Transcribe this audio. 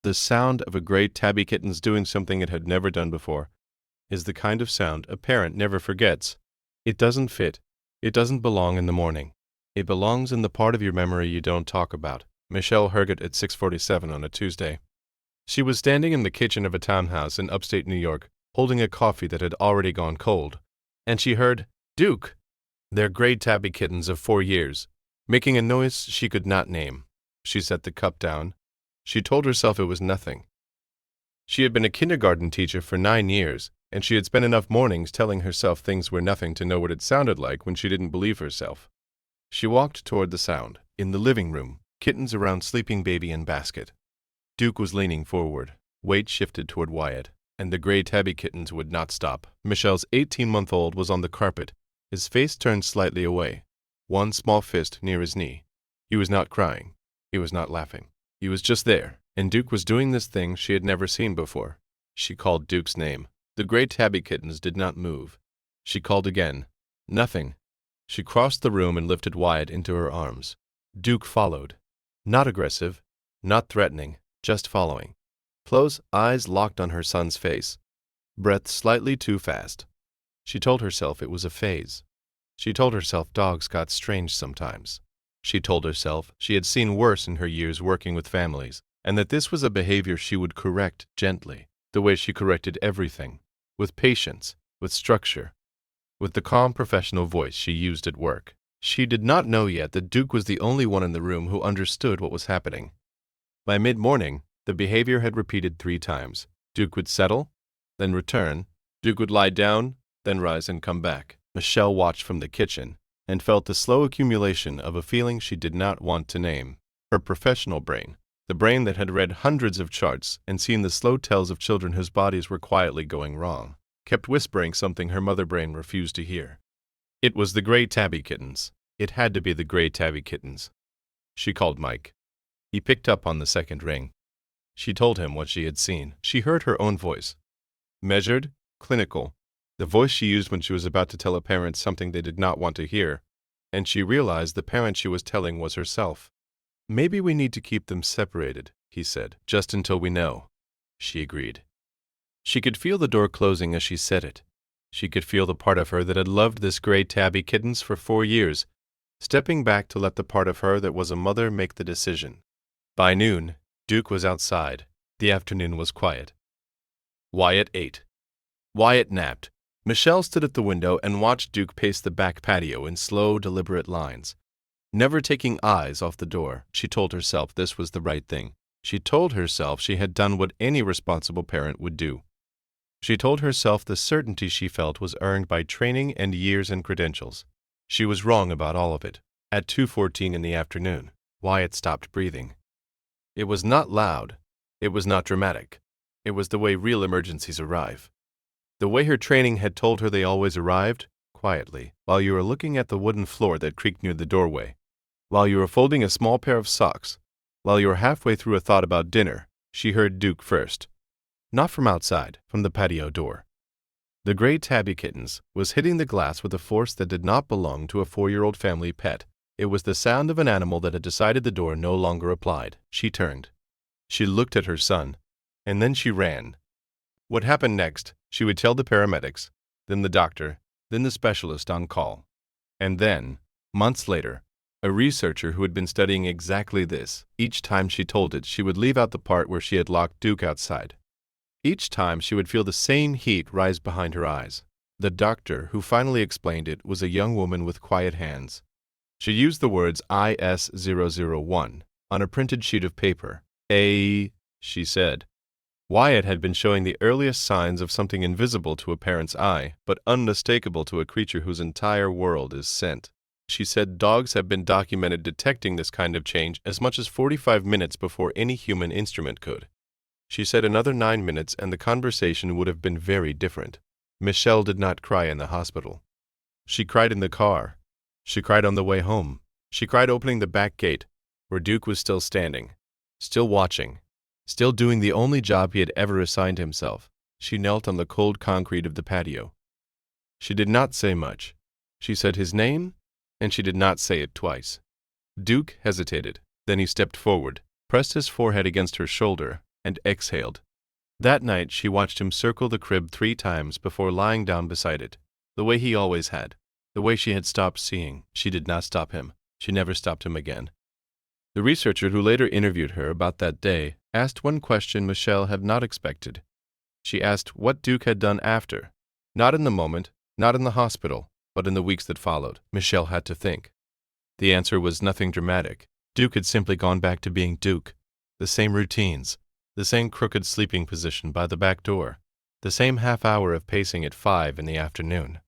The sound of a gray tabby kitten's doing something it had never done before is the kind of sound a parent never forgets. It doesn't fit. It doesn't belong in the morning. It belongs in the part of your memory you don't talk about. Michelle heard it at 6:47 on a Tuesday. She was standing in the kitchen of a townhouse in upstate New York, holding a coffee that had already gone cold, and she heard, "Duke!" Their gray tabby kittens of 4 years, making a noise she could not name. She set the cup down. She told herself it was nothing. She had been a kindergarten teacher for 9 years, and she had spent enough mornings telling herself things were nothing to know what it sounded like when she didn't believe herself. She walked toward the sound. In the living room, kittens around sleeping baby in basket. Duke was leaning forward. Weight shifted toward Wyatt, and the gray tabby kittens would not stop. Michelle's 18-month-old was on the carpet, his face turned slightly away, one small fist near his knee. He was not crying. He was not laughing. He was just there, and Duke was doing this thing she had never seen before. She called Duke's name. The gray tabby kittens did not move. She called again. Nothing. She crossed the room and lifted Wyatt into her arms. Duke followed. Not aggressive, not threatening, just following. Close eyes locked on her son's face. Breath slightly too fast. She told herself it was a phase. She told herself dogs got strange sometimes. She told herself she had seen worse in her years working with families, and that this was a behavior she would correct gently, the way she corrected everything, with patience, with structure, with the calm professional voice she used at work. She did not know yet that Duke was the only one in the room who understood what was happening. By mid-morning, the behavior had repeated 3 times. Duke would settle, then return. Duke would lie down, then rise and come back. Michelle watched from the kitchen and felt the slow accumulation of a feeling she did not want to name. Her professional brain, the brain that had read hundreds of charts and seen the slow tells of children whose bodies were quietly going wrong, kept whispering something her mother brain refused to hear. It was the gray tabby kittens. It had to be the gray tabby kittens. She called Mike. He picked up on the second ring. She told him what she had seen. She heard her own voice. Measured, clinical, the voice she used when she was about to tell a parent something they did not want to hear, and she realized the parent she was telling was herself. "Maybe we need to keep them separated," he said, "just until we know." She agreed. She could feel the door closing as she said it. She could feel the part of her that had loved this gray tabby kittens for 4 years, stepping back to let the part of her that was a mother make the decision. By noon, Duke was outside. The afternoon was quiet. Wyatt ate. Wyatt napped. Michelle stood at the window and watched Duke pace the back patio in slow, deliberate lines. Never taking eyes off the door, she told herself this was the right thing. She told herself she had done what any responsible parent would do. She told herself the certainty she felt was earned by training and years and credentials. She was wrong about all of it. At 2:14 in the afternoon, Wyatt stopped breathing. It was not loud. It was not dramatic. It was the way real emergencies arrive. The way her training had told her they always arrived, quietly, while you were looking at the wooden floor that creaked near the doorway, while you were folding a small pair of socks, while you were halfway through a thought about dinner. She heard Duke first. Not from outside, from the patio door. The gray tabby kittens was hitting the glass with a force that did not belong to a 4-year-old family pet. It was the sound of an animal that had decided the door no longer applied. She turned. She looked at her son, and then she ran. What happened next, she would tell the paramedics, then the doctor, then the specialist on call. And then, months later, a researcher who had been studying exactly this. Each time she told it, she would leave out the part where she had locked Duke outside. Each time she would feel the same heat rise behind her eyes. The doctor who finally explained it was a young woman with quiet hands. She used the words IS-001 on a printed sheet of paper. She said. Wyatt had been showing the earliest signs of something invisible to a parent's eye, but unmistakable to a creature whose entire world is scent. She said dogs have been documented detecting this kind of change as much as 45 minutes before any human instrument could. She said another 9 minutes and the conversation would have been very different. Michelle did not cry in the hospital. She cried in the car. She cried on the way home. She cried opening the back gate, where Duke was still standing, still watching, still doing the only job he had ever assigned himself. She knelt on the cold concrete of the patio. She did not say much. She said his name, and she did not say it twice. Duke hesitated. Then he stepped forward, pressed his forehead against her shoulder, and exhaled. That night she watched him circle the crib 3 times before lying down beside it, the way he always had, the way she had stopped seeing. She did not stop him. She never stopped him again. The researcher who later interviewed her about that day asked one question Michelle had not expected. She asked what Duke had done after. Not in the moment, not in the hospital, but in the weeks that followed. Michelle had to think. The answer was nothing dramatic. Duke had simply gone back to being Duke. The same routines, the same crooked sleeping position by the back door, the same half hour of pacing at 5 in the afternoon.